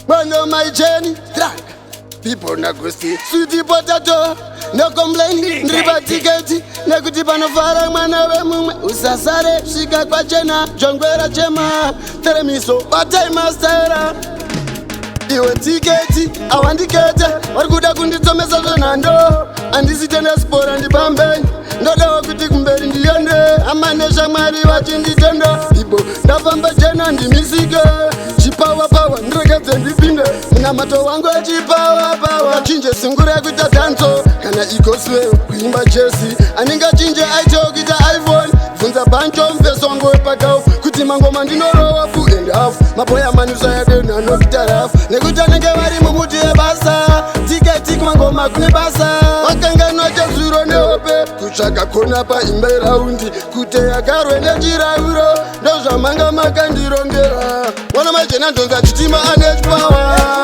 Bando my journey, drag. People na gusti, sweetie potato, no complain. Ndriba tiketi, nekuti panofara mwana we mumwe. Usasare, shika kwa chena, jongwera chema. Teremiso, batai mastera. Iwe tiketi, awandikete. Warikuda kunditsomesa zonando. Andisitenda spora ndibambeni. Ndoda kuti kumberi ndiyende. Amanesha mwari wachinditendo. Ibo, ndafamba chena ndimisike. Chipawa pawa, ndirekedze ndipinde. Munamato wangu chipawa pawa. Achinje sungura kuita danzo. Kana ikoswe kuimba chesi. Aninga chinje aito kuita iPhone. Funza bancho mfeso wangu wepakau. Kuti mangoma ndinorowa full and half. Maboya manusa yade na nokita rafu. Nekuta nenge wari mumuti ebasa. Tiketi kumangoma kune basa. Wakanga noche zuro neope. Kuchaka kona pa imbe raundi. Kute yakarwe nejira uro. Ndozwa manga makandirongera. Wana majena ndonza chitima ane power.